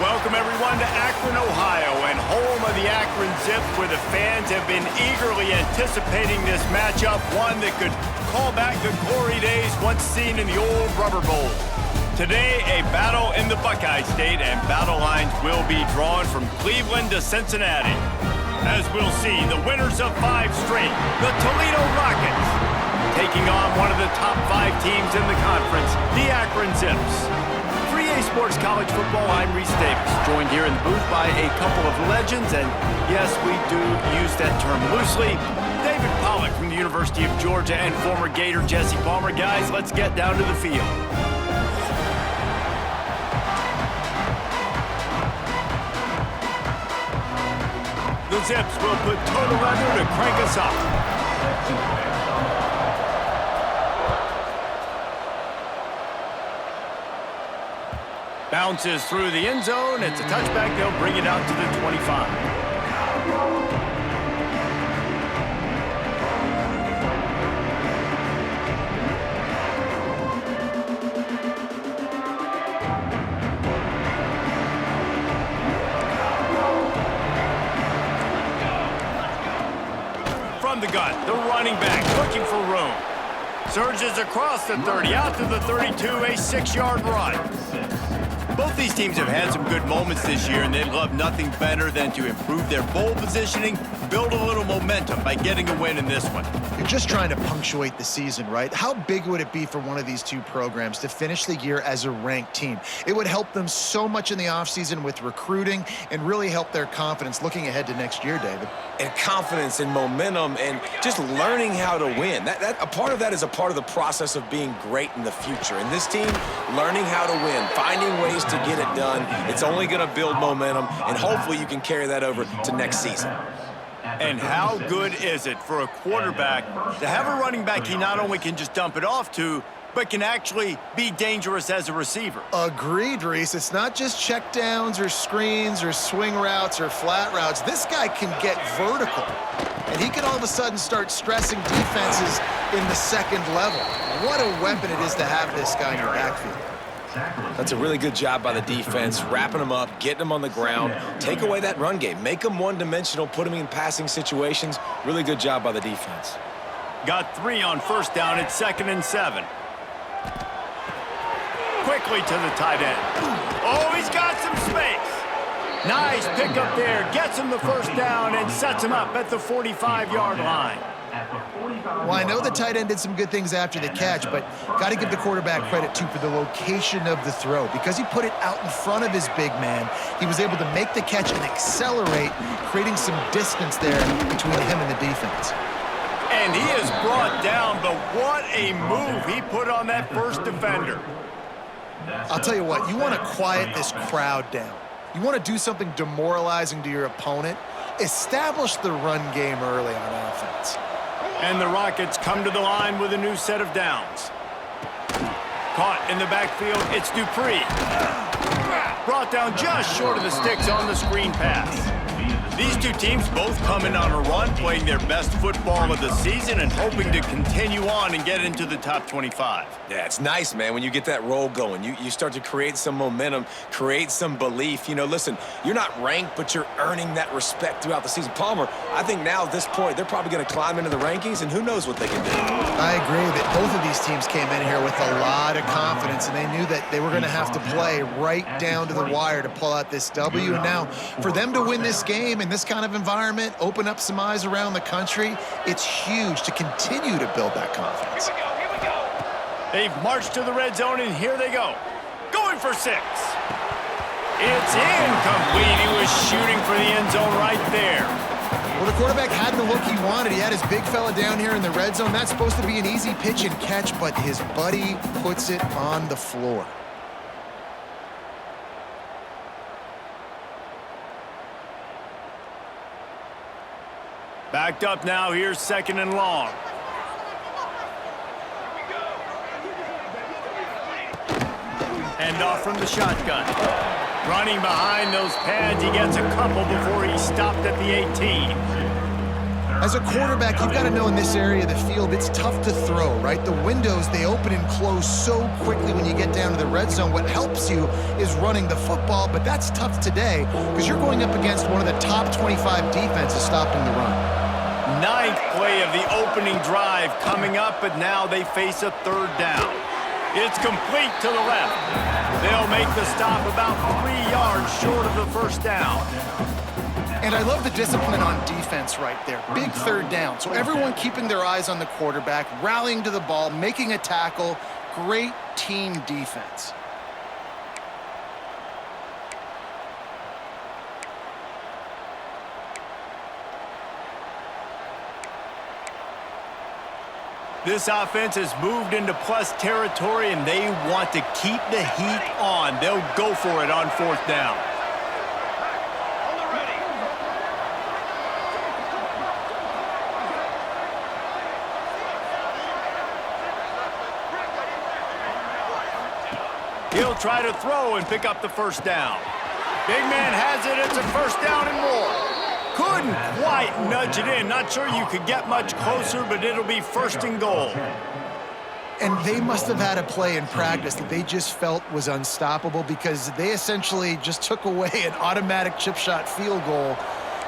Welcome, everyone, to Akron, Ohio, and home of the Akron Zips, where the fans have been eagerly anticipating this matchup, one that could call back the glory days once seen in the old Rubber Bowl. Today, a battle in the Buckeye State, and battle lines will be drawn from Cleveland to Cincinnati. As we'll see, the winners of 5 straight, the Toledo Rockets, taking on one of the top 5 teams in the conference, the Akron Zips. For EA Sports College Football, I'm Reese Davis, joined here in the booth by a couple of legends, and yes, we do use that term loosely. David Pollack from the University of Georgia and former Gator Jesse Palmer. Guys, let's get down to the field. The Zips will put total leather to crank us up. Bounces through the end zone. It's a touchback. They'll bring it out to the 25. From the gun, the running back looking for room. Surges across the 30, out to the 32, a 6-yard run. Both these teams have had some good moments this year, and they'd love nothing better than to improve their bowl positioning, build a little momentum by getting a win in this one. You're just trying to punctuate the season, right? How big would it be for one of these two programs to finish the year as a ranked team? It would help them so much in the offseason with recruiting and really help their confidence looking ahead to next year, David. And confidence and momentum and just learning how to win. A part of that is a part of the process of being great in the future. And this team, learning how to win, finding ways to get it done, it's only going to build momentum, and hopefully you can carry that over to next season. And how good is it for a quarterback to have a running back he not only can just dump it off to, but can actually be dangerous as a receiver? Agreed, Reese. It's not just checkdowns or screens or swing routes or flat routes. This guy can get vertical, and he can all of a sudden start stressing defenses in the second level. What a weapon it is to have this guy in your backfield. That's a really good job by the defense, wrapping them up, getting them on the ground, take away that run game, make them one-dimensional, put them in passing situations. Really good job by the defense. Got 3 on first down. It's 2nd and 7. Quickly to the tight end. Oh, he's got some space. Nice pickup there. Gets him the first down and sets him up at the 45-yard line. Well, I know the tight end did some good things after the catch, but got to give the quarterback credit, too, for the location of the throw. Because he put it out in front of his big man, he was able to make the catch and accelerate, creating some distance there between him and the defense. And he is brought down, but what a move he put on that first defender. I'll tell you what, you want to quiet this crowd down. You want to do something demoralizing to your opponent, establish the run game early on offense. And the Rockets come to the line with a new set of downs. Caught in the backfield, it's Dupree. Brought down just short of the sticks on the screen pass. These two teams both coming on a run, playing their best football of the season and hoping to continue on and get into the top 25. Yeah, it's nice, man, when you get that roll going. You start to create some momentum, create some belief. You know, listen, you're not ranked, but you're earning that respect throughout the season. Palmer, I think now at this point, they're probably going to climb into the rankings, and who knows what they can do. I agree that both of these teams came in here with a lot of confidence, and they knew that they were going to have to play right down to the wire to pull out this W. And now, for them to win this game in this kind of environment, open up some eyes around the country, it's huge to continue to build that confidence. They've marched to the red zone, and here they go. Going for 6. It's incomplete. He was shooting for the end zone right there. Well, the quarterback had the look he wanted. He had his big fella down here in the red zone. That's supposed to be an easy pitch and catch, but his buddy puts it on the floor. Backed up now. Here's 2nd and long. Hand off from the shotgun. Running behind those pads, he gets a couple before he stopped at the 18. As a quarterback, you've got to know in this area of the field, it's tough to throw, right? The windows, they open and close so quickly when you get down to the red zone. What helps you is running the football, but that's tough today because you're going up against one of the top 25 defenses stopping the run. 9th play of the opening drive coming up, but now they face a 3rd down. It's complete to the left. They'll make the stop about 3 yards short of the 1st down. And I love the discipline on defense right there. Big 3rd down. So everyone keeping their eyes on the quarterback, rallying to the ball, making a tackle. Great team defense. This offense has moved into plus territory, and they want to keep the heat on. They'll go for it on 4th down. He'll try to throw and pick up the 1st down. Big man has it. It's a 1st down and more. Couldn't quite nudge it in. Not sure you could get much closer, but it'll be 1st and goal. And they must have had a play in practice that they just felt was unstoppable because they essentially just took away an automatic chip shot field goal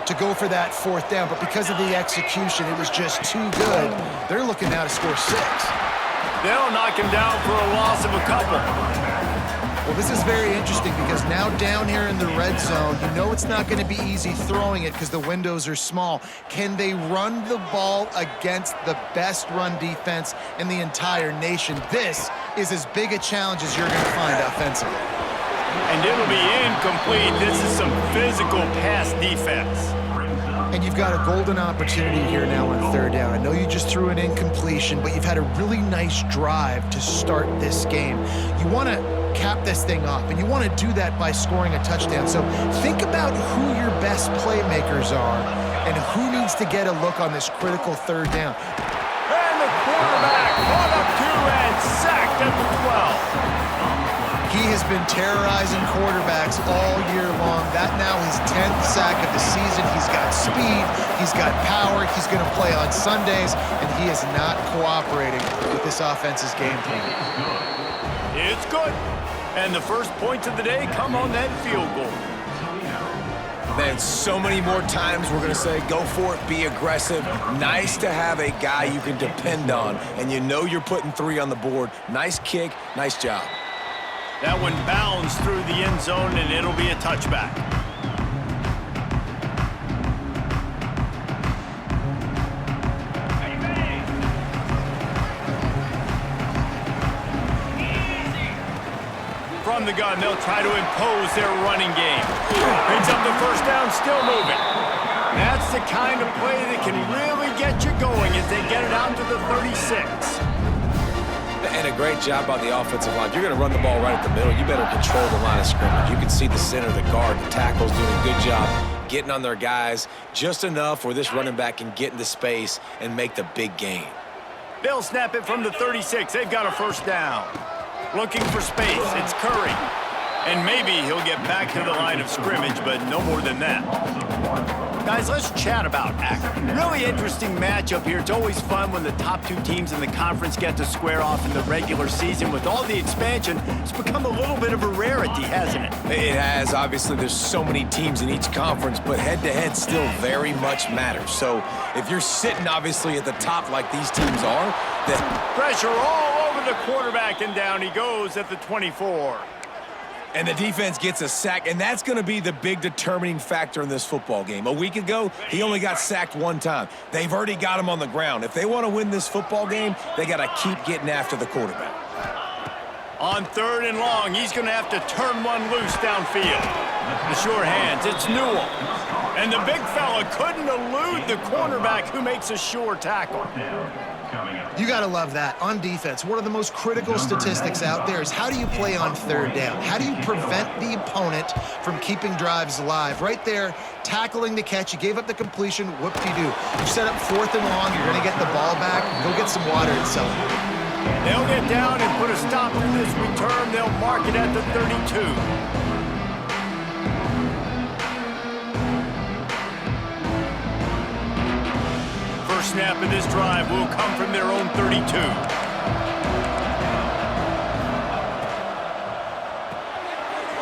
to go for that 4th down. But because of the execution, it was just too good. They're looking now to score 6. They'll knock him down for a loss of a couple. Well, this is very interesting because now down here in the red zone, you know it's not going to be easy throwing it because the windows are small. Can they run the ball against the best run defense in the entire nation? This is as big a challenge as you're going to find offensively. And it'll be incomplete. This is some physical pass defense. And you've got a golden opportunity here now on 3rd down. I know you just threw an incompletion, but you've had a really nice drive to start this game. You want to cap this thing off, and you want to do that by scoring a touchdown. So think about who your best playmakers are and who needs to get a look on this critical 3rd down. And the quarterback brought up 2 and sacked at the 12. He has been terrorizing quarterbacks all year long. That now his 10th sack of the season. He's got speed, he's got power, he's going to play on Sundays, and he is not cooperating with this offense's game plan. It's good. And the first points of the day come on that field goal. Man, so many more times we're going to say, go for it, be aggressive. Nice to have a guy you can depend on, and you know you're putting 3 on the board. Nice kick, nice job. That one bounds through the end zone, and it'll be a touchback. From the gun, they'll try to impose their running game. Brings up the 1st down, still moving. That's the kind of play that can really get you going as they get it out to the 36. And a great job by the offensive line. You're going to run the ball right at the middle. You better control the line of scrimmage. You can see the center, the guard, the tackles doing a good job getting on their guys just enough where this running back can get into space and make the big gain. They'll snap it from the 36. They've got a 1st down. Looking for space. It's Curry. And maybe he'll get back to the line of scrimmage, but no more than that. Guys, let's chat about Akron. Really interesting matchup here. It's always fun when the top two teams in the conference get to square off in the regular season. With all the expansion, it's become a little bit of a rarity, hasn't it? It has. Obviously, there's so many teams in each conference, but head-to-head still very much matters. So if you're sitting, obviously, at the top like these teams are, then... Pressure all over the quarterback, and down he goes at the 24. And the defense gets a sack, and that's going to be the big determining factor in this football game. A week ago, he only got sacked one time. They've already got him on the ground. If they want to win this football game, they got to keep getting after the quarterback. On 3rd and long, he's going to have to turn one loose downfield. The sure hands, it's Newell. And the big fella couldn't elude the cornerback who makes a sure tackle. You got to love that. On defense, one of the most critical statistics out there is how do you play on 3rd down? How do you prevent the opponent from keeping drives alive? Right there, tackling the catch. You gave up the completion. Whoop-de-doo. You set up 4th and long. You're going to get the ball back. Go get some water and celebrate. They'll get down and put a stop to this return. They'll mark it at the 32. Snap of this drive will come from their own 32.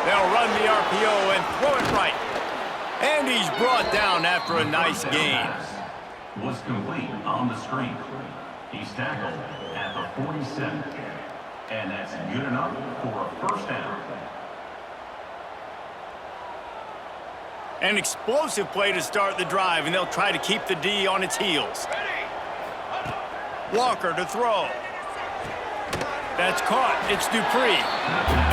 They'll run the RPO and throw it right. And he's brought down after a nice gain. Was complete on the screen. He's tackled at the 47. And that's good enough for a first down. An explosive play to start the drive, and they'll try to keep the D on its heels. Walker to throw. That's caught. It's Dupree.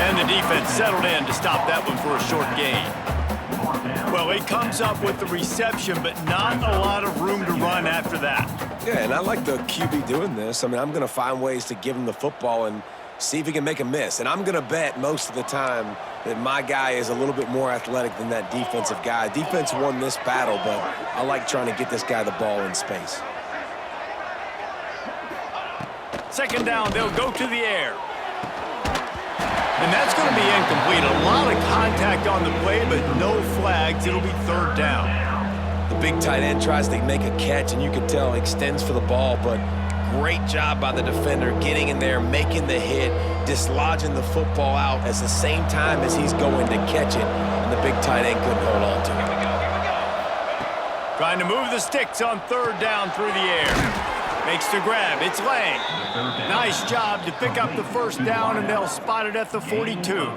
And the defense settled in to stop that one for a short gain. Well, he comes up with the reception, but not a lot of room to run after that. Yeah, and I like the QB doing this. I mean, I'm going to find ways to give him the football and see if he can make a miss. And I'm going to bet most of the time that my guy is a little bit more athletic than that defensive guy. Defense won this battle, but I like trying to get this guy the ball in space. 2nd down, they'll go to the air. And that's going to be incomplete. A lot of contact on the play, but no flags. It'll be 3rd down. The big tight end tries to make a catch, and you can tell extends for the ball, but great job by the defender getting in there, making the hit, dislodging the football out at the same time as he's going to catch it, and the big tight end couldn't hold on to it. Trying to move the sticks on 3rd down through the air. Makes the grab. It's Lang. Nice job to pick up the 1st down, and they'll spot it at the 42.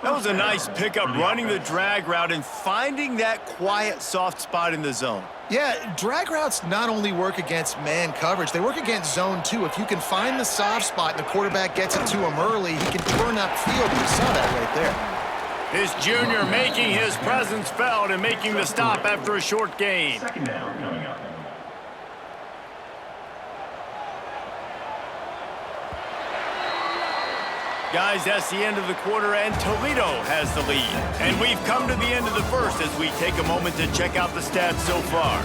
That was a nice pickup, running the drag route and finding that quiet, soft spot in the zone. Yeah, drag routes not only work against man coverage, they work against zone too. If you can find the soft spot and the quarterback gets it to him early, he can turn upfield. You saw that right there. This junior making his presence felt and making the stop after a short gain. 2nd down coming up. Guys, that's the end of the quarter, and Toledo has the lead. And we've come to the end of the first as we take a moment to check out the stats so far.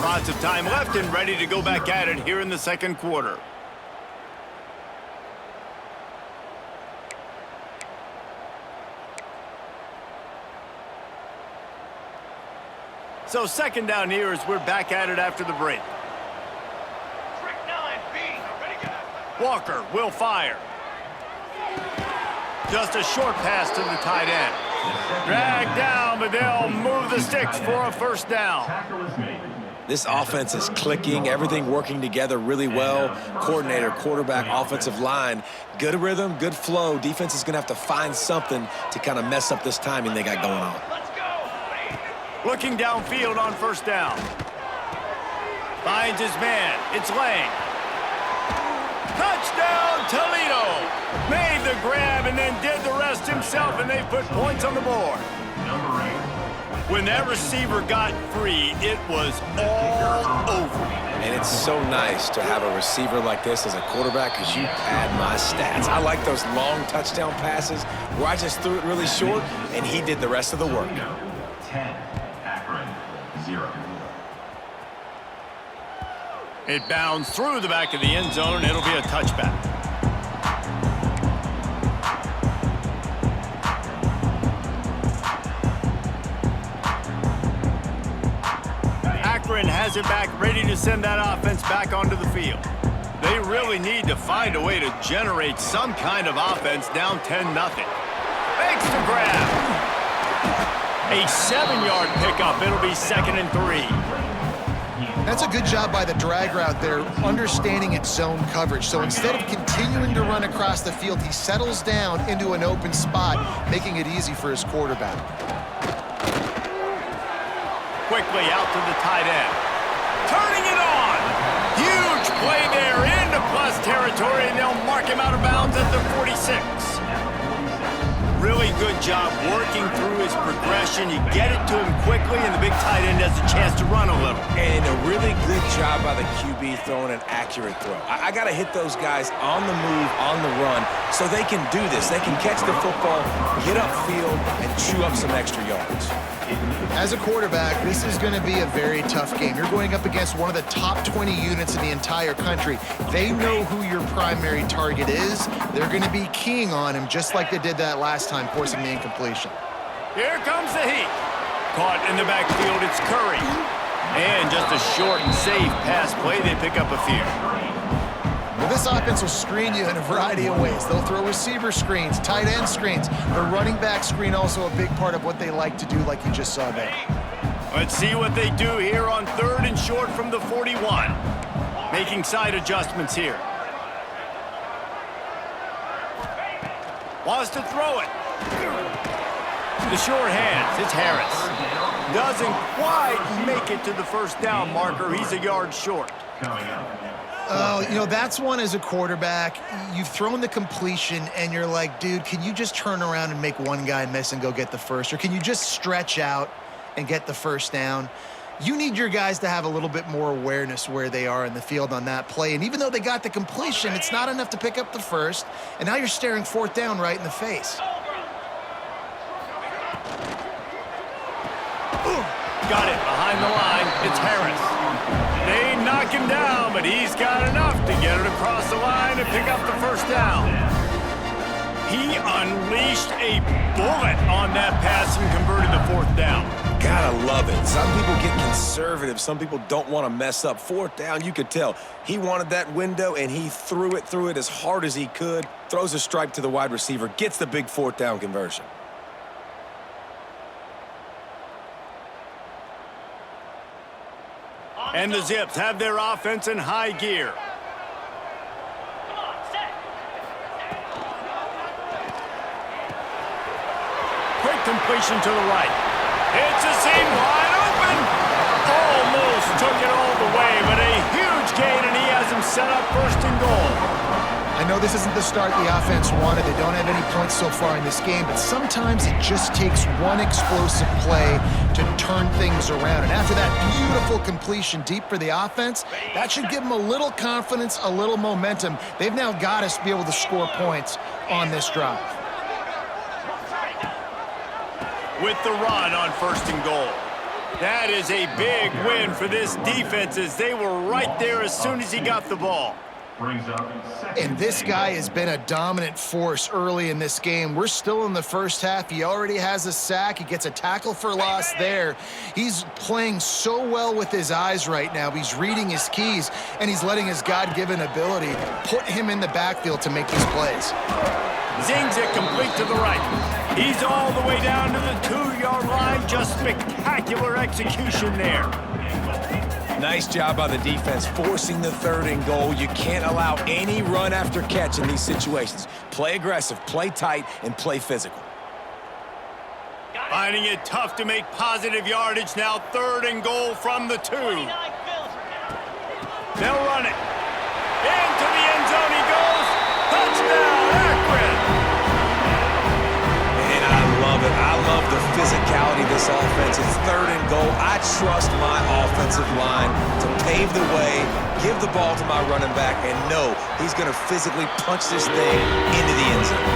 Lots of time left and ready to go back at it here in the 2nd quarter. So 2nd down here as we're back at it after the break. Walker will fire. Just a short pass to the tight end. Dragged down, but they'll move the sticks for a 1st down. This offense is clicking, everything working together really well. Coordinator, quarterback, offensive line, good rhythm, good flow. Defense is going to have to find something to kind of mess up this timing they got going on. Looking downfield on 1st down. Finds his man. It's Lang. Touchdown, Toledo! Made the grab and then did the rest himself, and they put points on the board. When that receiver got free, it was all over. And it's so nice to have a receiver like this as a quarterback because you pad my stats. I like those long touchdown passes where I just threw it really short, and he did the rest of the work. 10, Akron, 0. It bounds through the back of the end zone, and it'll be a touchback. has it back, ready to send that offense back onto the field. They really need to find a way to generate some kind of offense down 10-0. Makes the grab. A 7-yard pickup. It'll be 2nd and 3. That's a good job by the drag route there, understanding its zone coverage. So instead of continuing to run across the field, he settles down into an open spot, making it easy for his quarterback. Quickly out to the tight end. Turning it on. Huge play there into plus territory, and they'll mark him out of bounds at the 46. Really good job working through his progression. You get it to him quickly, and the big tight end has a chance to run a little. And a really good job by the QB throwing an accurate throw. I got to hit those guys on the move, on the run, so they can do this. They can catch the football, get upfield, and chew up some extra yards. As a quarterback, this is going to be a very tough game. You're going up against one of the top 20 units in the entire country. They know who your primary target is. They're going to be keying on him just like they did that last time, forcing the incompletion. Here comes the heat. Caught in the backfield, it's Curry. And just a short and safe pass play. They pick up a few. Well, this offense will screen you in a variety of ways. They'll throw receiver screens, tight end screens. The running back screen also a big part of what they like to do, like you just saw there. Let's see what they do here on 3rd and short from the 41. Making side adjustments here. Wants to throw it. The short hands, it's Harris. Doesn't quite make it to the first down marker. He's a yard short. Oh, you know, that's one as a quarterback. You've thrown the completion, and you're like, dude, can you just turn around and make one guy miss and go get the first? Or can you just stretch out and get the first down? You need your guys to have a little bit more awareness where they are in the field on that play. And even though they got the completion, it's not enough to pick up the first. And now you're staring 4th down right in the face. Got it behind the line. It's Harris. They knock him down, but he's got enough to get it across the line and pick up the first down. He unleashed a bullet on that pass and converted the 4th down. Gotta love it. Some people get conservative. Some people don't want to mess up. 4th down, you could tell. He wanted that window, and he threw it as hard as he could. Throws a strike to the wide receiver. Gets the big 4th down conversion. And the Zips have their offense in high gear. Quick completion to the right. It's a seam wide open. Almost took it all the way, but a huge gain, and he has him set up 1st and goal. I know this isn't the start the offense wanted. They don't have any points so far in this game, but sometimes it just takes one explosive play to turn things around. And after that beautiful completion deep for the offense, that should give them a little confidence, a little momentum. They've now got us to be able to score points on this drive. With the run on 1st and goal. That is a big win for this defense, as they were right there as soon as he got the ball. And this guy has been a dominant force early in this game. We're still in the first half. He already has a sack. He gets a tackle for loss there. He's playing so well with his eyes right now. He's reading his keys, and he's letting his God-given ability put him in the backfield to make these plays. Zings it complete to the right. He's all the way down to the 2-yard line. Just spectacular execution there. Nice job by the defense, forcing the 3rd and goal. You can't allow any run after catch in these situations. Play aggressive, play tight, and play physical. Finding it tough to make positive yardage now. 3rd and goal from the 2. They'll run it. Into the end zone he goes. Touchdown, Akron. And I love it. I love the physicality of this offense. It's 3rd and goal. I trust my offensive line to pave the way, give the ball to my running back, and know he's going to physically punch this thing into the end zone.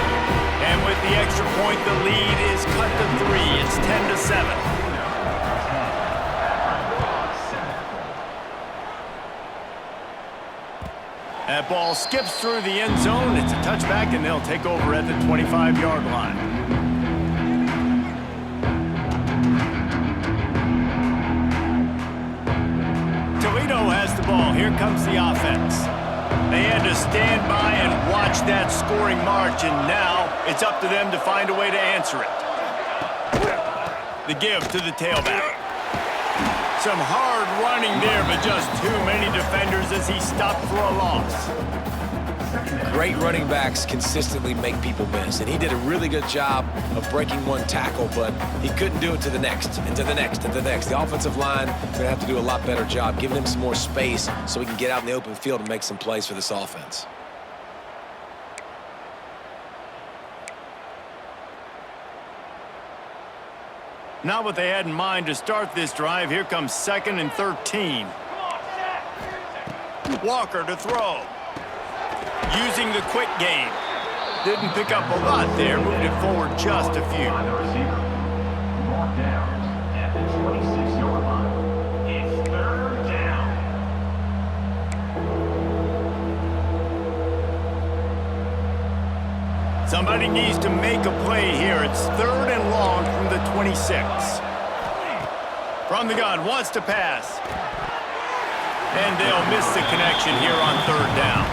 And with the extra point, the lead is cut to 3. It's 10-7. That ball skips through the end zone. It's a touchback, and they'll take over at the 25-yard line. Toledo has the ball. Here comes the offense. They had to stand by and watch that scoring march, and now it's up to them to find a way to answer it. The give to the tailback. Some hard running there, but just too many defenders as he stopped for a loss. Great running backs consistently make people miss, and he did a really good job of breaking one tackle, but he couldn't do it to the next, and to the next, and to the next. The offensive line is going to have to do a lot better job, giving him some more space so he can get out in the open field and make some plays for this offense. Not what they had in mind to start this drive. Here comes 2nd and 13. Walker to throw. Using the quick game. Didn't pick up a lot there. Moved it forward just a few. By the receiver. Mark down at the 26-yard line. It's 3rd down. Somebody needs to make a play here. It's 3rd and long from the 26. From the gun, wants to pass. And they'll miss the connection here on 3rd down.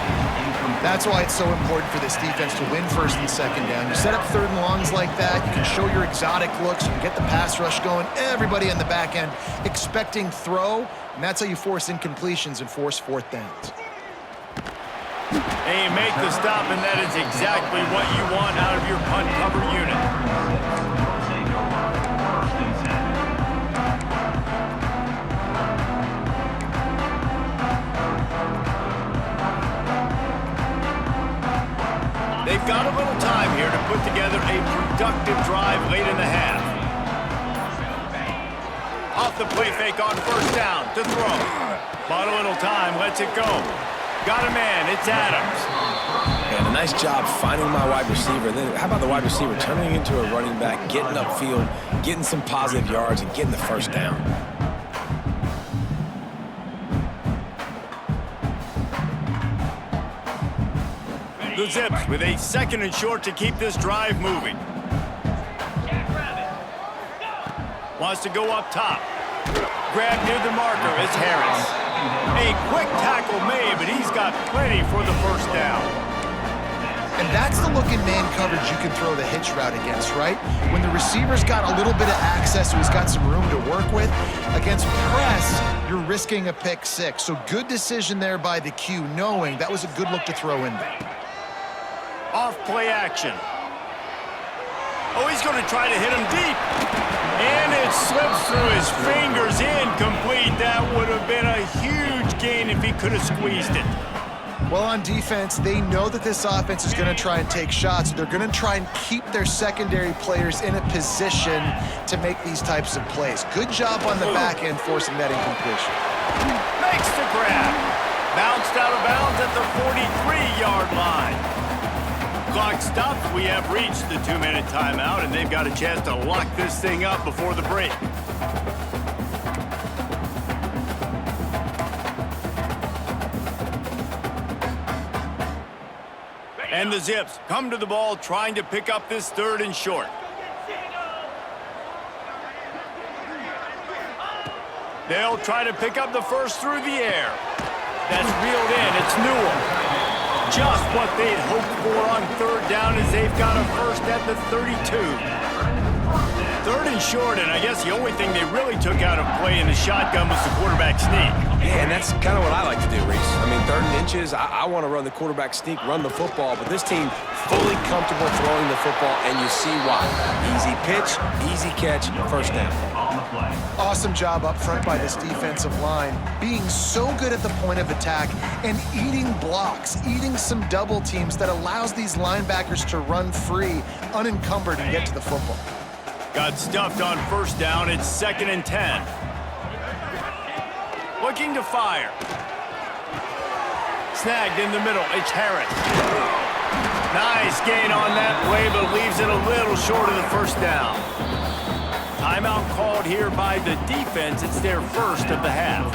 That's why it's so important for this defense to win 1st and 2nd down. You set up 3rd and longs like that, you can show your exotic looks, you can get the pass rush going, everybody on the back end expecting throw, and that's how you force incompletions and force 4th downs. They make the stop, and that is exactly what you want out of your punt cover unit. They've got a little time here to put together a productive drive late in the half. Off the play fake on 1st down to throw. Bought a little time, lets it go. Got a man, it's Adams. And a nice job finding my wide receiver. And then how about the wide receiver turning into a running back, getting upfield, getting some positive yards, and getting the 1st down. The Zips with a 2nd and short to keep this drive moving. Wants to go up top. Grab near the marker, it's Harris. A quick tackle made, but he's got plenty for the 1st down. And that's the look in man coverage you can throw the hitch route against, right? When the receiver's got a little bit of access, so he's got some room to work with. Against press, you're risking a pick 6. So good decision there by the Q, knowing that was a good look to throw in there. Off play action. Oh, he's going to try to hit him deep. And it slips through his fingers, incomplete. That would have been a huge gain if he could have squeezed it. Well, on defense, they know that this offense is going to try and take shots. They're going to try and keep their secondary players in a position to make these types of plays. Good job on the back end forcing that incompletion. Makes the grab. Bounced out of bounds at the 43-yard line. Clock stops. We have reached the 2-minute timeout, and they've got a chance to lock this thing up before the break. And the Zips come to the ball, trying to pick up this 3rd and short. They'll try to pick up the 1st through the air. That's reeled in. It's Newell. Just what they'd hoped for on 3rd down as they've got a 1st at the 32. 3rd and short, and I guess the only thing they really took out of play in the shotgun was the quarterback sneak. Yeah, and that's kind of what I like to do, Reese. I mean, 3rd and inches, I want to run the quarterback sneak, run the football, but this team fully comfortable throwing the football, and you see why. Easy pitch, easy catch, 1st down. Awesome job up front by this defensive line, being so good at the point of attack and eating blocks, eating some double teams that allows these linebackers to run free, unencumbered, and get to the football. Got stuffed on 1st down. It's 2nd and 10. Looking to fire. Snagged in the middle. It's Harris. Nice gain on that play, but leaves it a little short of the 1st down. Timeout called here by the defense. It's their 1st of the half.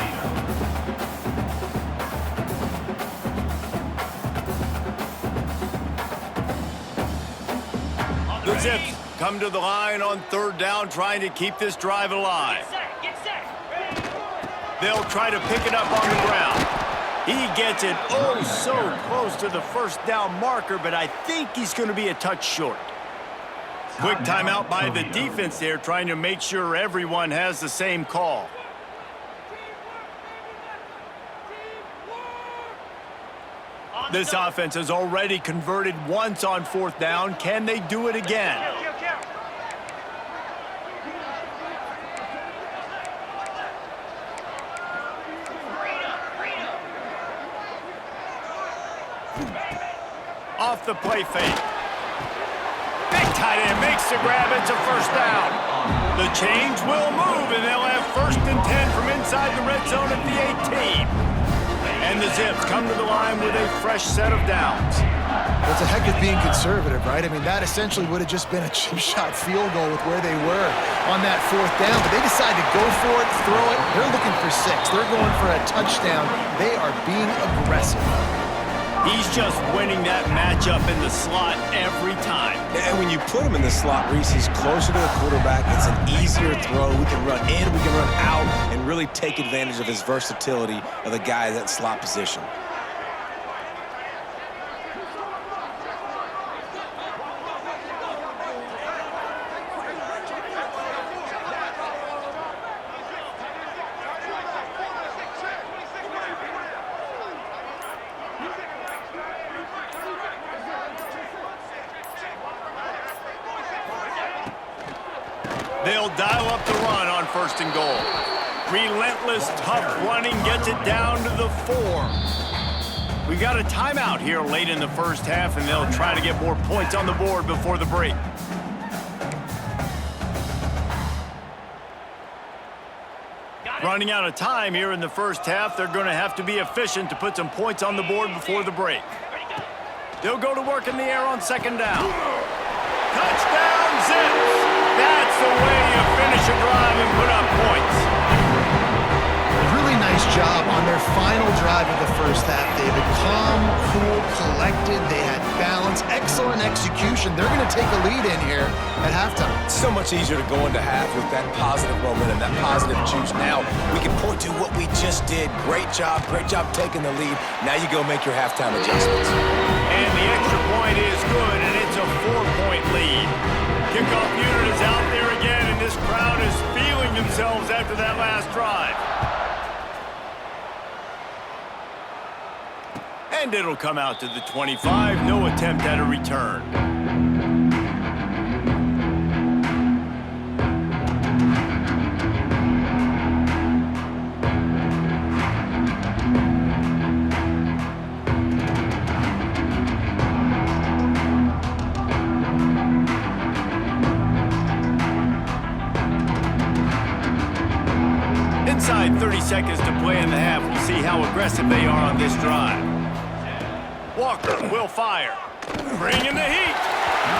The Zips come to the line on 3rd down, trying to keep this drive alive. They'll try to pick it up on the ground. He gets it oh so close to the first down marker, but I think he's going to be a touch short. Quick timeout by the defense there, trying to make sure everyone has the same call. This offense has already converted once on 4th down. Can they do it again? Off the play fake. Big tight end makes the grab. It's a first down. The chains will move, and they'll have 1st and 10 from inside the red zone at the 18. And the Zips come to the line with a fresh set of downs. It's a heck of being conservative, right? I mean, that essentially would have just been a chip shot field goal with where they were on that 4th down. But they decide to go for it, throw it. They're looking for 6. They're going for a touchdown. They are being aggressive. He's just winning that matchup in the slot every time. And when you put him in the slot, Reese, he's closer to the quarterback. It's an easier throw. We can run in, we can run out, and really take advantage of his versatility of the guy in that slot position. They'll dial up the run on 1st and goal. Relentless, tough running gets it down to the 4. We've got a timeout here late in the first half, and they'll try to get more points on the board before the break. Running out of time here in the first half. They're going to have to be efficient to put some points on the board before the break. They'll go to work in the air on 2nd down. Touchdown, Zips! That's the way you finish a drive and put up points. Really nice job on their final drive of the first half. They've been calm, cool, collected. They had balance, excellent execution. They're going to take a lead in here at halftime. It's so much easier to go into half with that positive momentum, that positive juice. Now we can point to what we just did. Great job taking the lead. Now you go make your halftime adjustments. And the extra point is good, and it's a 4-point lead. Kickoff unit is out there again, and this crowd is feeling themselves after that last drive. And it'll come out to the 25. No attempt at a return. Inside 30 seconds to play in the half. We'll see how aggressive they are on this drive. Walker will fire. Bringing the heat.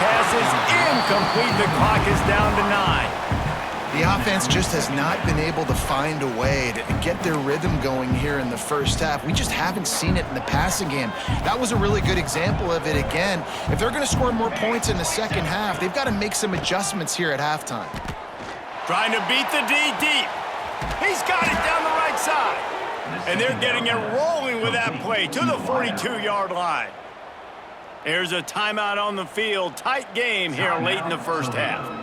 Pass is incomplete. The clock is down to 9. The offense just has not been able to find a way to get their rhythm going here in the first half. We just haven't seen it in the passing game. That was a really good example of it again. If they're going to score more points in the second half, they've got to make some adjustments here at halftime. Trying to beat the D deep. He's got it down the right side. And they're getting it rolling with that play to the 42-yard line. There's a timeout on the field. Tight game here late in the first half.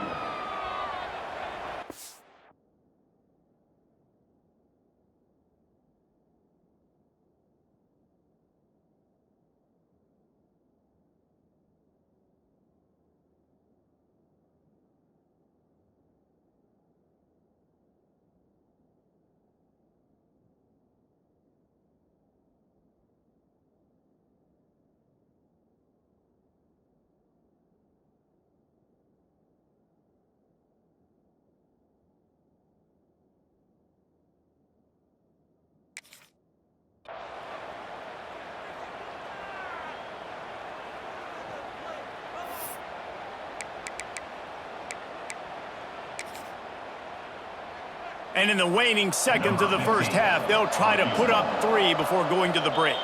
And in the waning seconds of the first half, they'll try to put up 3 before going to the break.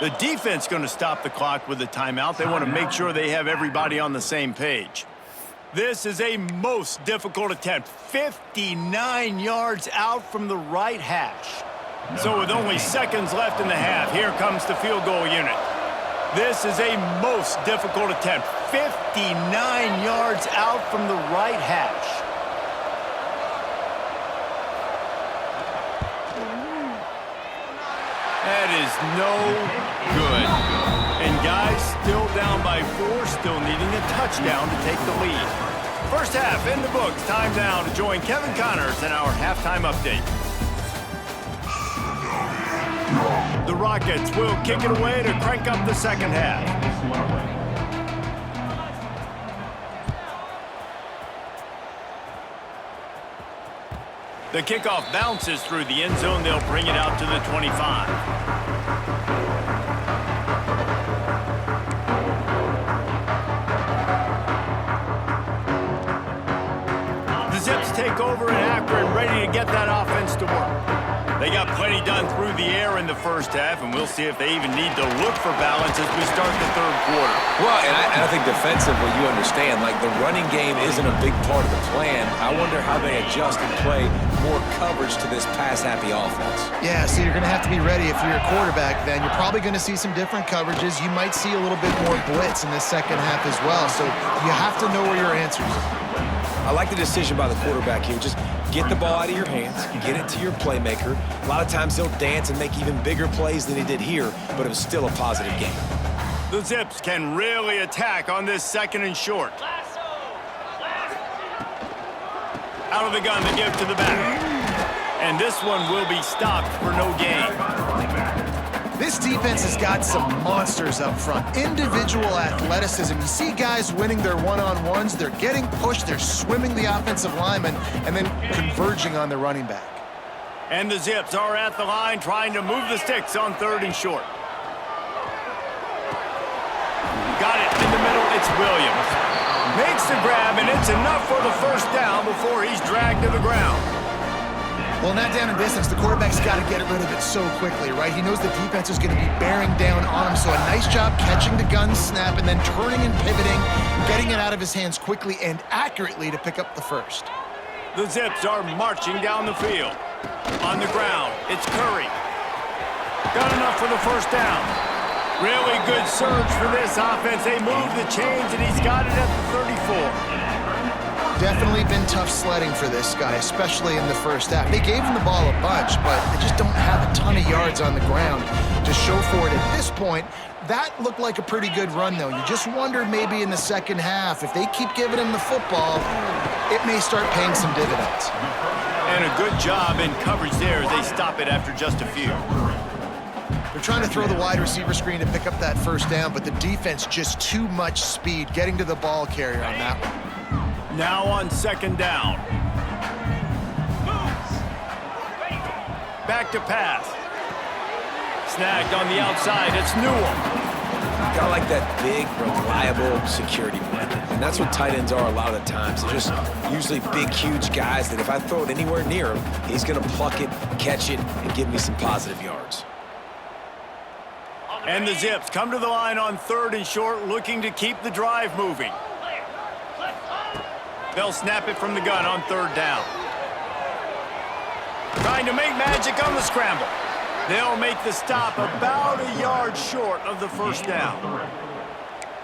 The defense going to stop the clock with a timeout. They want to make sure they have everybody on the same page. This is a most difficult attempt. 59 yards out from the right hash. So with only seconds left in the half, here comes the field goal unit. This is a most difficult attempt. 59 yards out from the right hash. That is no good. And guys, still down by 4, still needing a touchdown to take the lead. First half in the books. Time now to join Kevin Connors in our halftime update. The Rockets will kick it away to crank up the second half. The kickoff bounces through the end zone. They'll bring it out to the 25. The Zips take over in Akron, ready to get that offense to work. They got plenty done through the air in the first half, and we'll see if they even need to look for balance as we start the third quarter. Well, and I think defensively, you understand, like the running game isn't a big part of the plan. I wonder how they adjust and play more coverage to this pass-happy offense. Yeah, so you're going to have to be ready if you're a quarterback then. You're probably going to see some different coverages. You might see a little bit more blitz in the second half as well, so you have to know where your answers are. I like the decision by the quarterback here. Just get the ball out of your hands, get it to your playmaker. A lot of times he'll dance and make even bigger plays than he did here, but it was still a positive game. The Zips can really attack on this second and short. Out of the gun to give to the back. And this one will be stopped for no gain. This defense has got some monsters up front. Individual athleticism. You see guys winning their one-on-ones. They're getting pushed. They're swimming the offensive lineman and then converging on the running back. And the Zips are at the line trying to move the sticks on third and short. Got it in the middle. It's Williams. Makes the grab, and it's enough for the first down before he's dragged to the ground. Well, not down in distance. The quarterback's got to get rid of it so quickly, right? He knows the defense is going to be bearing down on him, so a nice job catching the gun snap and then turning and pivoting, getting it out of his hands quickly and accurately to pick up the first. The Zips are marching down the field. On the ground, it's Curry. Got enough for the first down. Really good surge for this offense. They move the chains, and he's got it at the 34. Definitely been tough sledding for this guy, especially in the first half. They gave him the ball a bunch, but they just don't have a ton of yards on the ground to show for it at this point. That looked like a pretty good run, though. You just wonder maybe in the second half, if they keep giving him the football, it may start paying some dividends. And a good job in coverage there as they stop it after just a few. They're trying to throw the wide receiver screen to pick up that first down, but the defense just too much speed getting to the ball carrier on that one. Now on second down. Back to pass. Snagged on the outside. It's Newell. Got like that big, reliable security blanket. And that's what tight ends are a lot of the times. They're just usually big, huge guys that if I throw it anywhere near him, he's going to pluck it, catch it, and give me some positive yards. And the Zips come to the line on third and short, looking to keep the drive moving. They'll snap it from the gun on third down. Trying to make magic on the scramble. They'll make the stop about a yard short of the first down.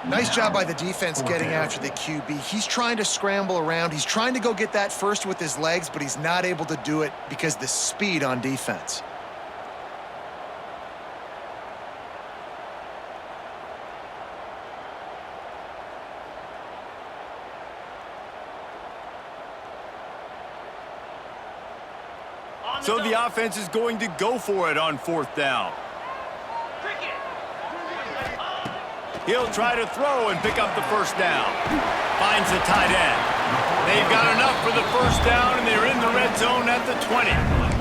Nice job by the defense getting after the QB. He's trying to scramble around. He's trying to go get that first with his legs, but he's not able to do it because of the speed on defense. So the offense is going to go for it on fourth down. He'll try to throw and pick up the first down. Finds the tight end. They've got enough for the first down, and they're in the red zone at the 20.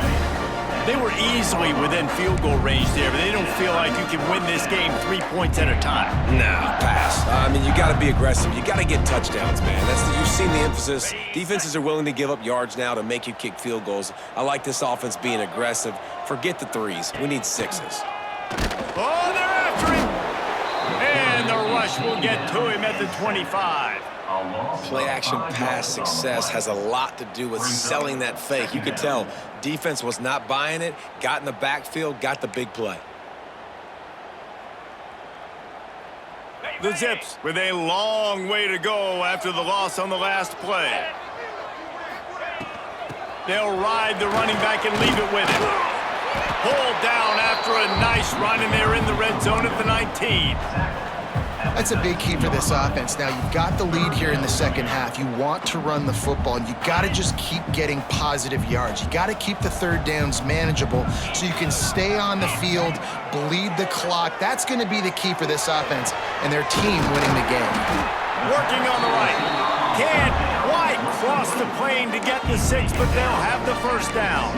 They were easily within field goal range there, but they don't feel like you can win this game 3 points at a time. No, pass. I mean, you got to be aggressive. You got to get touchdowns, man. You've seen the emphasis. Defenses are willing to give up yards now to make you kick field goals. I like this offense being aggressive. Forget the threes. We need sixes. Oh, they're after him. And the rush will get to him at the 25. Play action pass success has a lot to do with selling that fake. You could tell defense was not buying it, got in the backfield, got the big play. The Zips with a long way to go after the loss on the last play. They'll ride the running back and leave it with him. Pulled down after a nice run, and they're in the red zone at the 19. That's a big key for this offense. Now, you've got the lead here in the second half. You want to run the football, and you got to just keep getting positive yards. You got to keep the third downs manageable so you can stay on the field, bleed the clock. That's going to be the key for this offense and their team winning the game. Working on the right. Can't quite cross the plane to get the 6, but they'll have the first down.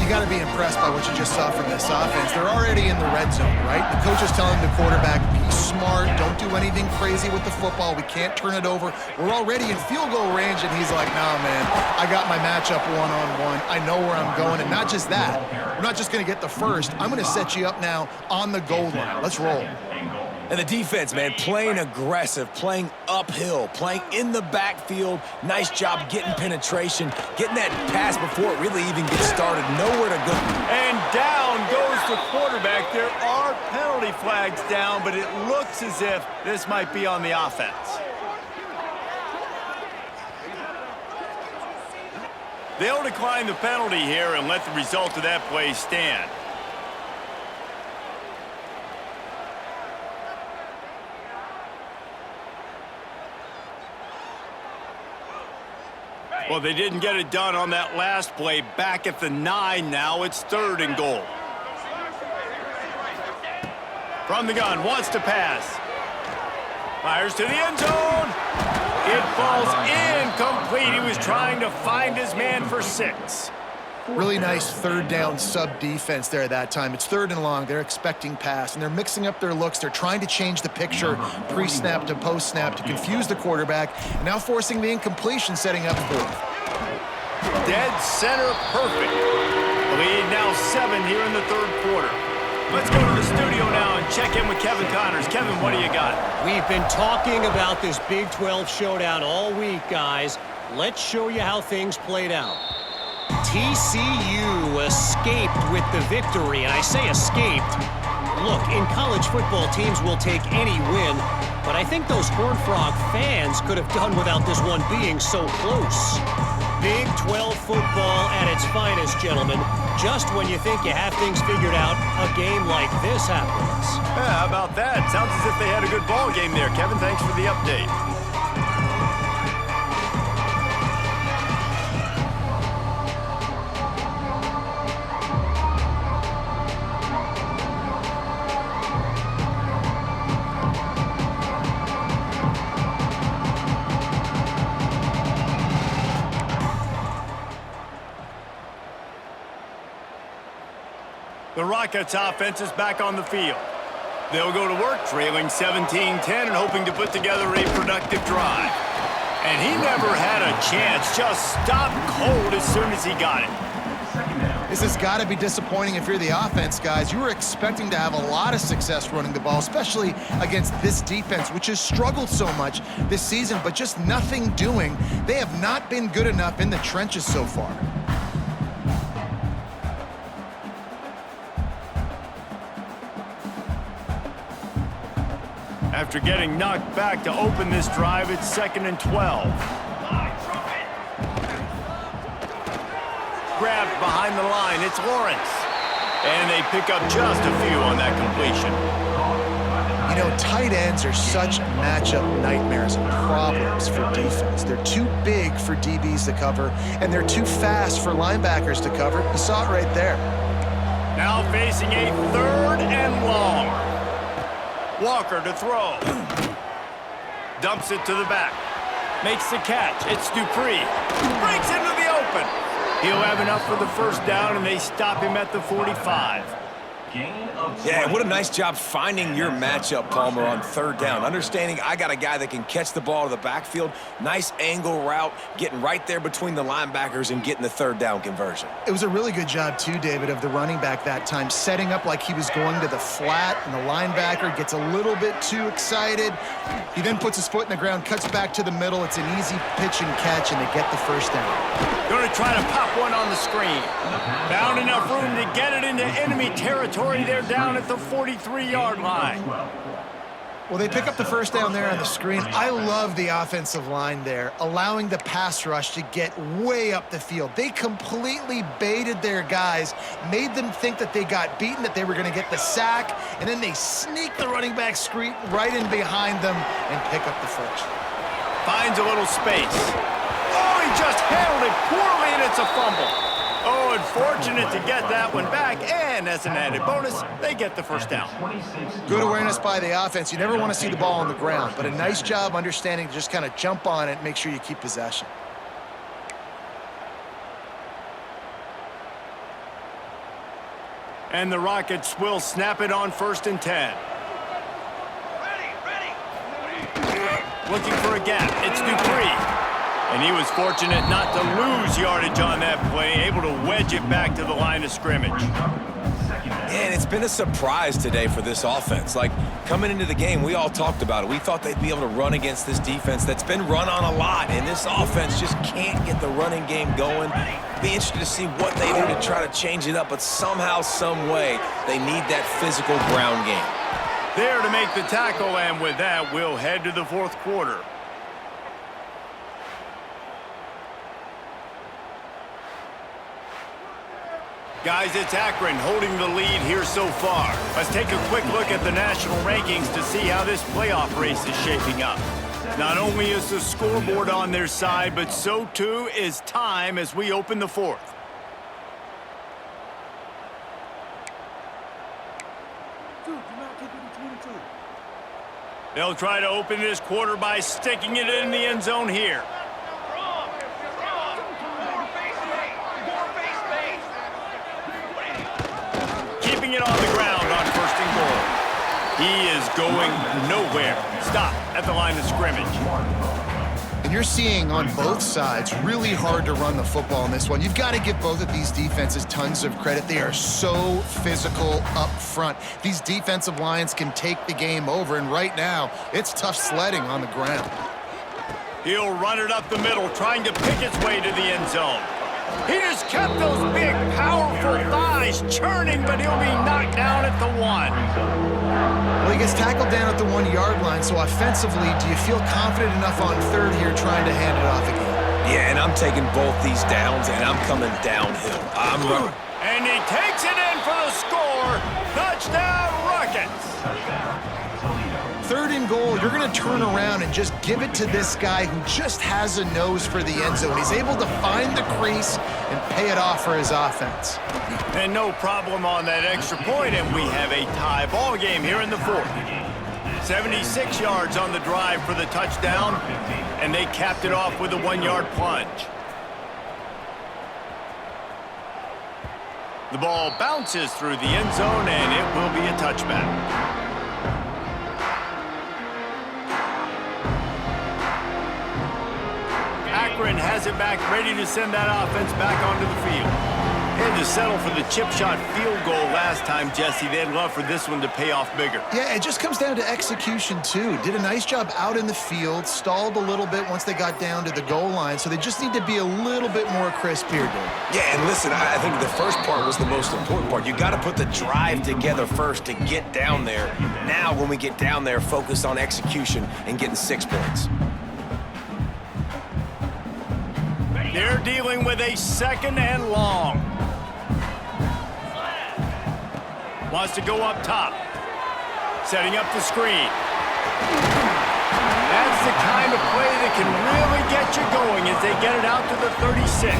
You got to be impressed by what you just saw from this offense. They're already in the red zone, right? The coach is telling the quarterback, be smart, don't do anything crazy with the football. We can't turn it over. We're already in field goal range, and he's like, nah, man, I got my matchup one-on-one. I know where I'm going, and not just that. We're not just going to get the first. I'm going to set you up now on the goal line. Let's roll. And the defense, man, playing aggressive, playing uphill, playing in the backfield. Nice job getting penetration, getting that pass before it really even gets started. Nowhere to go. And down goes the quarterback. There are penalty flags down, but it looks as if this might be on the offense. They'll decline the penalty here and let the result of that play stand. Well, they didn't get it done on that last play. Back at the 9 now. It's 3rd and goal. From the gun, wants to pass. Fires to the end zone. It falls incomplete. He was trying to find his man for 6. Really nice third down sub-defense there that time. It's 3rd and long. They're expecting pass, and they're mixing up their looks. They're trying to change the picture pre-snap to post-snap to confuse the quarterback, now forcing the incompletion, setting up 4th. Dead center perfect. The lead now 7 here in the 3rd quarter. Let's go to the studio now and check in with Kevin Connors. Kevin, what do you got? We've been talking about this Big 12 showdown all week, guys. Let's show you how things played out. TCU escaped with the victory, and I say escaped. Look, in college football, teams will take any win, but I think those Horned Frog fans could have done without this one being so close. Big 12 football at its finest, gentlemen. Just when you think you have things figured out, a game like this happens. Yeah, how about that? Sounds as if they had a good ball game there. Kevin, thanks for the update. The Rockets offense is back on the field. They'll go to work trailing 17-10 and hoping to put together a productive drive. And he never had a chance, just stopped cold as soon as he got it. This has got to be disappointing if you're the offense, guys. You were expecting to have a lot of success running the ball, especially against this defense, which has struggled so much this season, but just nothing doing. They have not been good enough in the trenches so far. After getting knocked back to open this drive, it's 2nd and 12. Grabbed behind the line, it's Lawrence. And they pick up just a few on that completion. You know, tight ends are such matchup nightmares and problems for defense. They're too big for DBs to cover, and they're too fast for linebackers to cover. You saw it right there. Now facing a 3rd and long. Walker to throw. Dumps it to the back. Makes the catch. It's Dupree. Breaks into the open. He'll have enough for the first down, and they stop him at the 45. Gain of 20. Yeah, what a nice job finding your matchup, Palmer, on third down. Understanding I got a guy that can catch the ball to the backfield. Nice angle route, getting right there between the linebackers and getting the third down conversion. It was a really good job, too, David, of the running back that time, setting up like he was going to the flat, and the linebacker gets a little bit too excited. He then puts his foot in the ground, cuts back to the middle. It's an easy pitch and catch, and they get the first down. Going to try to pop one on the screen. Found enough room to get it into enemy territory. They're down at the 43-yard line. Well, they pick up the first down there on the screen. I love the offensive line there, allowing the pass rush to get way up the field. They completely baited their guys, made them think that they got beaten, that they were going to get the sack, and then they sneak the running back screen right in behind them and pick up the first. Finds a little space. Oh, he just handled it poorly, and it's a fumble. Oh, unfortunate to get that one back, and as an added bonus, they get the first down. Good awareness by the offense. You never want to see the ball on the ground, but a nice job understanding to just kind of jump on it and make sure you keep possession. And the Rockets will snap it on 1st and 10. Looking for a gap. It's Dupree. And he was fortunate not to lose yardage on that play, able to wedge it back to the line of scrimmage. And it's been a surprise today for this offense. Like, coming into the game, we all talked about it. We thought they'd be able to run against this defense that's been run on a lot, and this offense just can't get the running game going. Be interested to see what they do to try to change it up, but somehow, some way, they need that physical ground game. There to make the tackle, and with that, we'll head to the 4th quarter. Guys, it's Akron holding the lead here so far. Let's take a quick look at the national rankings to see how this playoff race is shaping up. Not only is the scoreboard on their side, but so too is time as we open the 4th. They'll try to open this quarter by sticking it in the end zone here. Keeping it on the ground on 1st and goal. He is going nowhere. Stop at the line of scrimmage. And you're seeing on both sides really hard to run the football in this one. You've got to give both of these defenses tons of credit. They are so physical up front. These defensive lines can take the game over, and right now it's tough sledding on the ground. He'll run it up the middle, trying to pick its way to the end zone. He just kept those big, powerful thighs churning, but he'll be knocked down at the 1. Well, he gets tackled down at the 1-yard line, so offensively, do you feel confident enough on 3rd here trying to hand it off again? Yeah, and I'm taking both these downs, and I'm coming downhill. And he takes it in for the score. Touchdown, Rockets. 3rd and goal, you're going to turn around and just give it to this guy who just has a nose for the end zone. He's able to find the crease and pay it off for his offense. And no problem on that extra point, and we have a tie ball game here in the 4th. 76 yards on the drive for the touchdown, and they capped it off with a 1-yard plunge. The ball bounces through the end zone, and it will be a touchback. Akron has it back, ready to send that offense back onto the field. They had to settle for the chip shot field goal last time, Jesse. They'd love for this one to pay off bigger. Yeah, it just comes down to execution, too. Did a nice job out in the field, stalled a little bit once they got down to the goal line, so they just need to be a little bit more crisp here, Dave. Yeah, and listen, I think the first part was the most important part. You got to put the drive together first to get down there. Now, when we get down there, focus on execution and getting 6 points. They're dealing with a 2nd and long. Wants to go up top. Setting up the screen. That's the kind of play that can really get you going as they get it out to the 36.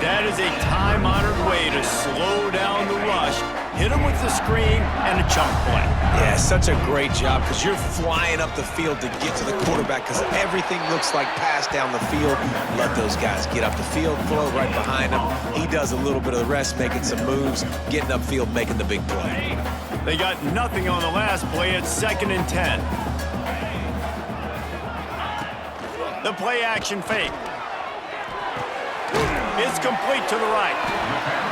That is a time-honored way to slow down the rush hit him with the screen and a chunk play. Yeah, such a great job because you're flying up the field to get to the quarterback because everything looks like pass down the field. Let those guys get up the field, throw right behind him. He does a little bit of the rest, making some moves, getting upfield, making the big play. They got nothing on the last play. It's 2nd and 10. The play action fake. It's complete to the right.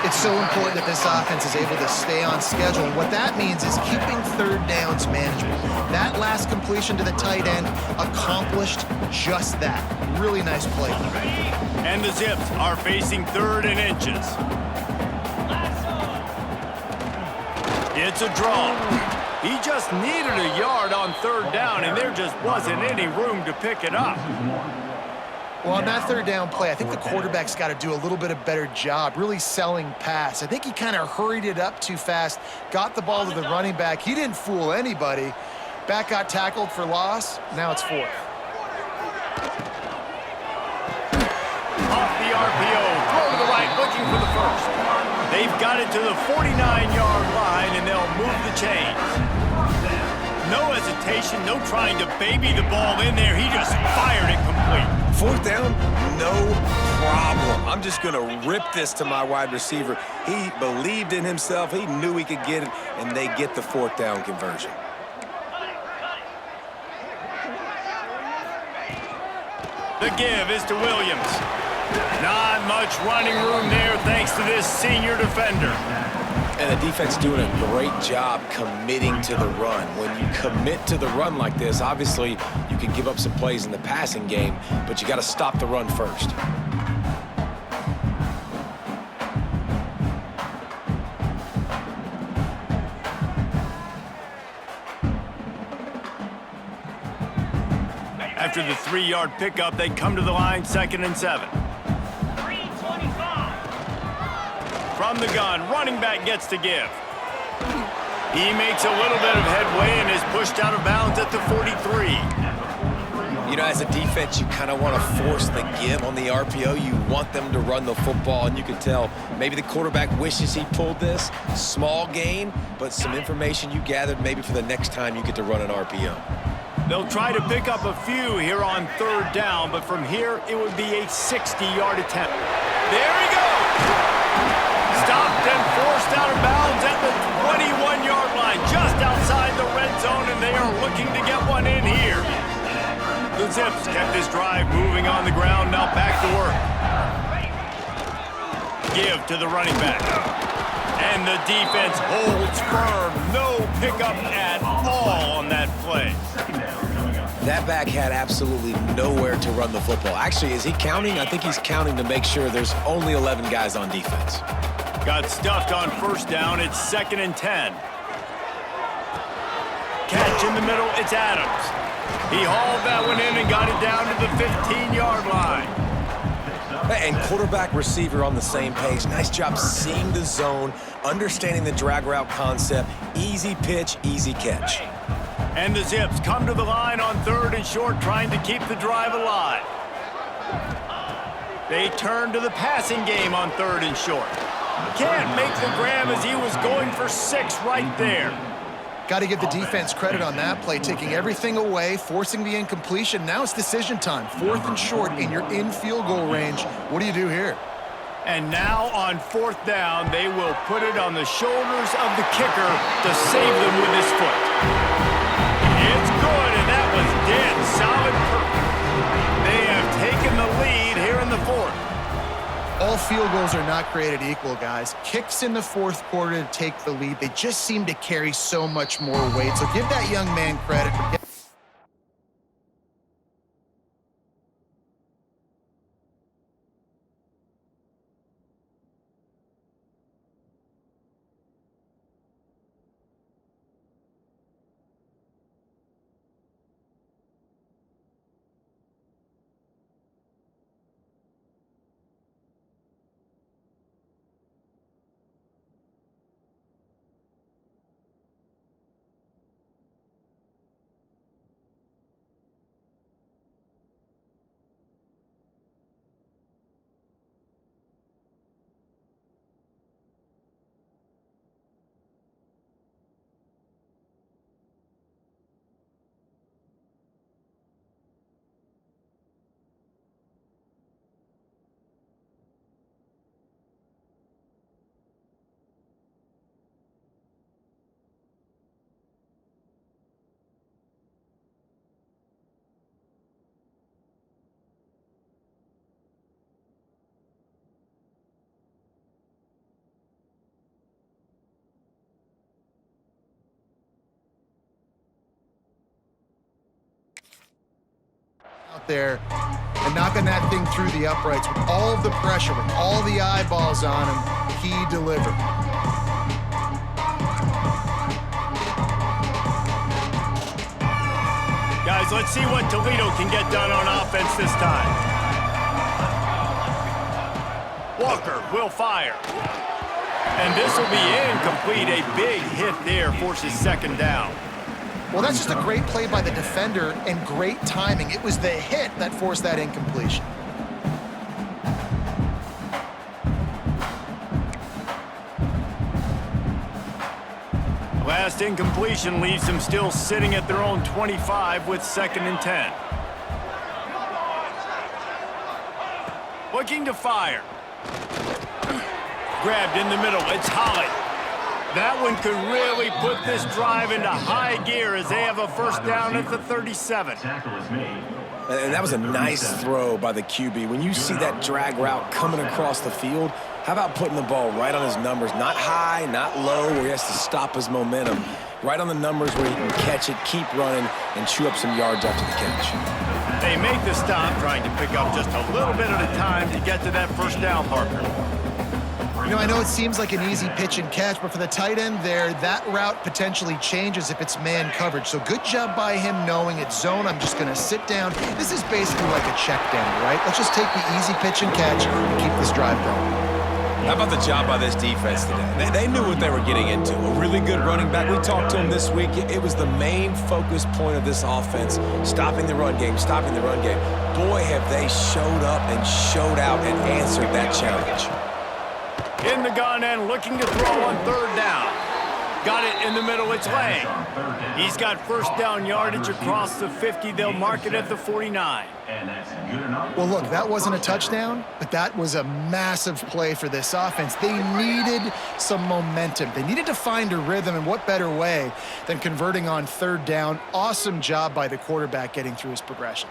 It's so important that this offense is able to stay on schedule. What that means is keeping third downs manageable. That last completion to the tight end accomplished just that. Really nice play. And the Zips are facing 3rd and inches. It's a draw. He just needed a yard on 3rd down, and there just wasn't any room to pick it up. Well, on that 3rd down play, I think the quarterback's got to do a little bit of better job really selling pass. I think he kind of hurried it up too fast, got the ball to the running back. He didn't fool anybody. Back got tackled for loss. Now it's 4th. Off the RPO, throw to the right, looking for the first. They've got it to the 49-yard line, and they'll move the chains. No hesitation, no trying to baby the ball in there. He just fired it complete. 4th down, no problem. I'm just going to rip this to my wide receiver. He believed in himself. He knew he could get it, and they get the 4th down conversion. The give is to Williams. Not much running room there thanks to this senior defender. And the defense doing a great job committing to the run. When you commit to the run like this, obviously you can give up some plays in the passing game, but you got to stop the run first. After the 3-yard pickup, they come to the line, 2nd and 7. From the gun, running back gets to give. He makes a little bit of headway and is pushed out of bounds at the 43. You know, as a defense, you kind of want to force the give on the RPO. You want them to run the football, and you can tell maybe the quarterback wishes he pulled this. Small gain, but some information you gathered maybe for the next time you get to run an RPO. They'll try to pick up a few here on 3rd down, but from here it would be a 60-yard attempt. There he goes! Stopped and forced out of bounds at the 21-yard line, just outside the red zone, and they are looking to get one in here. The Zips kept this drive moving on the ground, now back to work. Give to the running back. And the defense holds firm. No pickup at all on that play. That back had absolutely nowhere to run the football. Actually, is he counting? I think he's counting to make sure there's only 11 guys on defense. Got stuffed on 1st down. It's 2nd and 10. Catch in the middle. It's Adams. He hauled that one in and got it down to the 15-yard line. And quarterback receiver on the same page. Nice job seeing the zone, understanding the drag route concept. Easy pitch, easy catch. And the Zips come to the line on 3rd and short, trying to keep the drive alive. They turn to the passing game on 3rd and short. Can't make the grab as he was going for 6 right there. Got to give the defense credit on that play, taking everything away, forcing the incompletion. Now it's decision time. 4th and short, and you're in field goal range. What do you do here? And now on 4th down, they will put it on the shoulders of the kicker to save them with his foot. It's good, and that was dead solid perfect. They have taken the lead here in the 4th. All field goals are not created equal, guys. Kicks in the 4th quarter to take the lead. They just seem to carry so much more weight. So give that young man credit for out there and knocking that thing through the uprights with all of the pressure, with all the eyeballs on him. He delivered. Guys, let's see what Toledo can get done on offense this time. Walker will fire. And this will be incomplete. A big hit there forces second down. Well, that's just a great play by the defender and great timing. It was the hit that forced that incompletion. Last incompletion leaves them still sitting at their own 25 with 2nd and 10. Looking to fire. Grabbed in the middle. It's Holly. That one could really put this drive into high gear as they have a first down at the 37. And that was a nice throw by the QB. When you see that drag route coming across the field, how about putting the ball right on his numbers? Not high, not low, where he has to stop his momentum. Right on the numbers where he can catch it, keep running, and chew up some yards after the catch. They make the stop, trying to pick up just a little bit at a time to get to that first down marker. You know, I know it seems like an easy pitch and catch, but for the tight end there, that route potentially changes if it's man coverage. So good job by him knowing it's zone. I'm just going to sit down. This is basically like a check down, right? Let's just take the easy pitch and catch and keep this drive going. How about the job by this defense today? They knew what they were getting into. A really good running back. We talked to him this week. It was the main focus point of this offense, stopping the run game, stopping the run game. Boy, have they showed up and showed out and answered that challenge. In the gun and looking to throw on 3rd down. Got it in the middle, it's Lang. He's got first down yardage across the 50. They'll mark it at the 49. Well, look, that wasn't a touchdown, but that was a massive play for this offense. They needed some momentum. They needed to find a rhythm, and what better way than converting on 3rd down. Awesome job by the quarterback getting through his progression.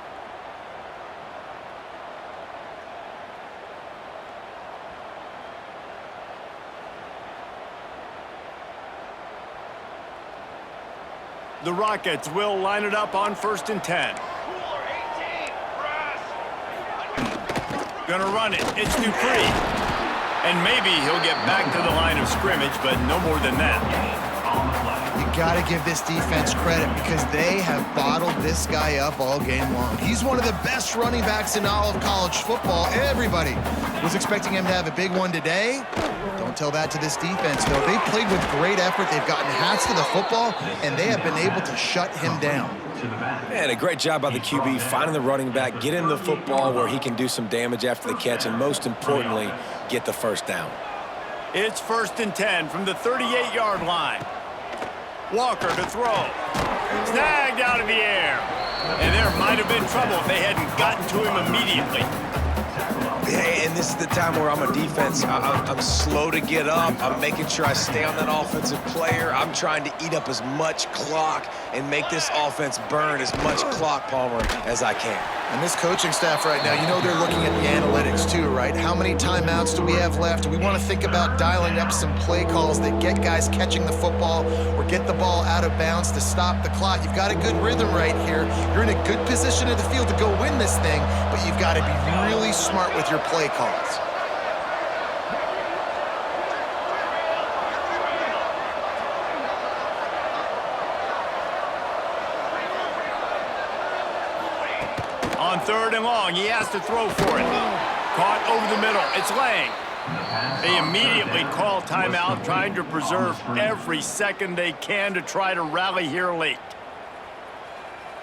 The Rockets will line it up on 1st and 10. Gonna run it. It's Dupree. And maybe he'll get back to the line of scrimmage, but no more than that. You got to give this defense credit because they have bottled this guy up all game long. He's one of the best running backs in all of college football. Everybody was expecting him to have a big one today. Don't tell that to this defense, though. They played with great effort. They've gotten hats to the football, and they have been able to shut him down. And a great job by the QB, finding the running back, getting the football where he can do some damage after the catch, and most importantly, get the first down. It's 1st and 10 from the 38-yard line. Walker to throw. Snagged out of the air. And there might have been trouble if they hadn't gotten to him immediately. And this is the time where I'm a defense. I'm slow to get up. I'm making sure I stay on that offensive player. I'm trying to eat up as much clock and make this offense burn as much clock, Palmer, as I can. And this coaching staff right now, you know they're looking at the analytics too, right? How many timeouts do we have left? We want to think about dialing up some play calls that get guys catching the football or get the ball out of bounds to stop the clock. You've got a good rhythm right here. You're in a good position at the field to go win this thing, but you've got to be really smart with your play calls. On 3rd and long, he has to throw for it. Caught over the middle. It's Lang. They immediately call timeout, trying to preserve every second they can to try to rally here late.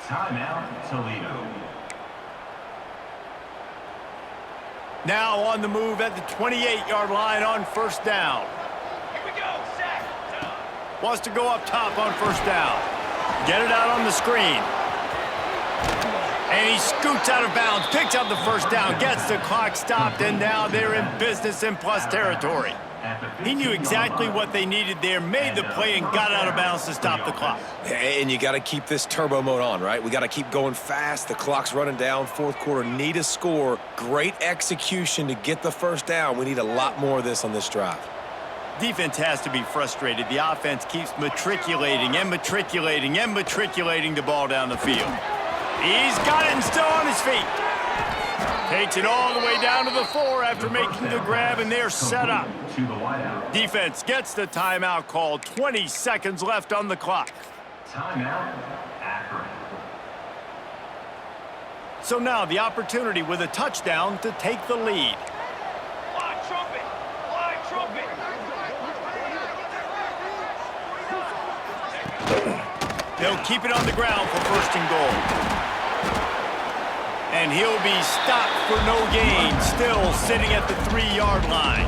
Timeout, Toledo. Now on the move at the 28-yard line on 1st down. Here we go, set. Wants to go up top on 1st down. Get it out on the screen. And he scoots out of bounds, picks up the first down, gets the clock stopped, and now they're in business in plus territory. He knew exactly what they needed there, made the play, and got out of bounds to stop the clock. And you got to keep this turbo mode on, right? We got to keep going fast. The clock's running down. 4th quarter, need a score. Great execution to get the first down. We need a lot more of this on this drive. Defense has to be frustrated. The offense keeps matriculating and matriculating and matriculating the ball down the field. He's got it and still on his feet. Takes it all the way down to the 4 after making the grab, and they're set up. To the wideout. Defense gets the timeout called. 20 seconds left on the clock. Timeout, Akron. So now the opportunity with a touchdown to take the lead. Fly trumpet! Fly trumpet! They'll keep it on the ground for 1st and goal. And he'll be stopped for no gain, still sitting at the 3-yard line.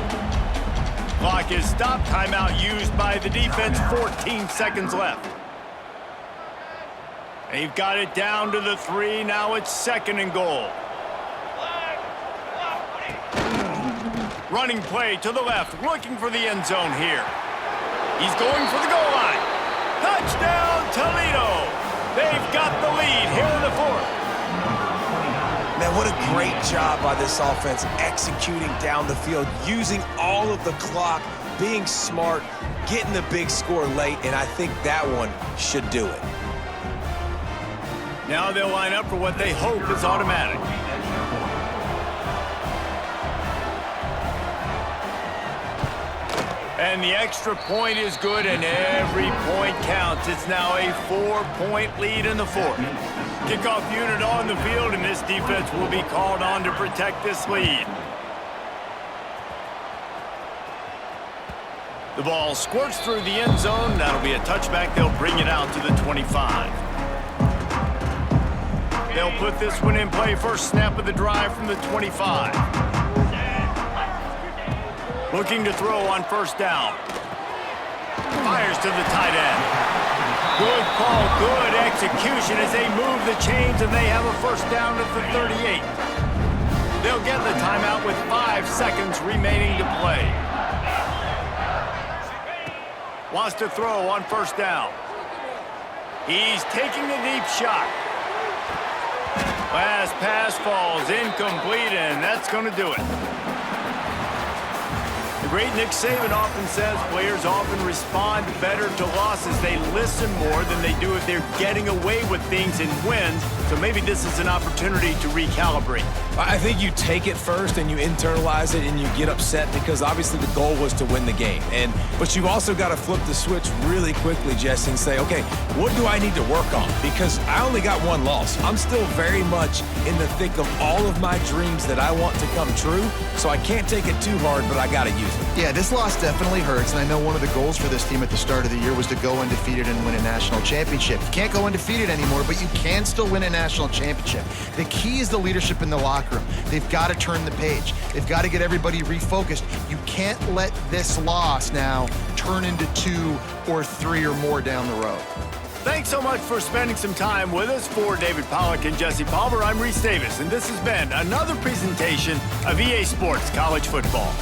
Clock is stopped. Timeout used by the defense. 14 seconds left. They've got it down to the 3. Now it's 2nd and goal. Running play to the left, looking for the end zone here. He's going for the goal line. Touchdown, Toledo! They've got the lead here in the 4th. Man, what a great job by this offense executing down the field, using all of the clock, being smart, getting the big score late, and I think that one should do it. Now they'll line up for what they hope is automatic. And the extra point is good, and every point counts. It's now a 4-point lead in the 4th. Kickoff unit on the field, and this defense will be called on to protect this lead. The ball squirts through the end zone. That'll be a touchback. They'll bring it out to the 25. They'll put this one in play. First snap of the drive from the 25. Looking to throw on 1st down. Fires to the tight end. Good call, good execution as they move the chains, and they have a 1st down at the 38. They'll get the timeout with 5 seconds remaining to play. Wants to throw on 1st down. He's taking a deep shot. Last pass falls incomplete, and that's going to do it. The great Nick Saban often says players often respond better to losses. They listen more than they do if they're getting away with things in wins. So maybe this is an opportunity to recalibrate. I think you take it first and you internalize it and you get upset because obviously the goal was to win the game. But you've also got to flip the switch really quickly, Jesse, and say, okay, what do I need to work on? Because I only got 1 loss. I'm still very much in the thick of all of my dreams that I want to come true. So I can't take it too hard, but I got to use it. Yeah, this loss definitely hurts, and I know one of the goals for this team at the start of the year was to go undefeated and win a national championship. You can't go undefeated anymore, but you can still win a national championship. The key is the leadership in the locker room. They've got to turn the page. They've got to get everybody refocused. You can't let this loss now turn into 2 or 3 or more down the road. Thanks so much for spending some time with us. For David Pollack and Jesse Palmer, I'm Reese Davis, and this has been another presentation of EA Sports College Football.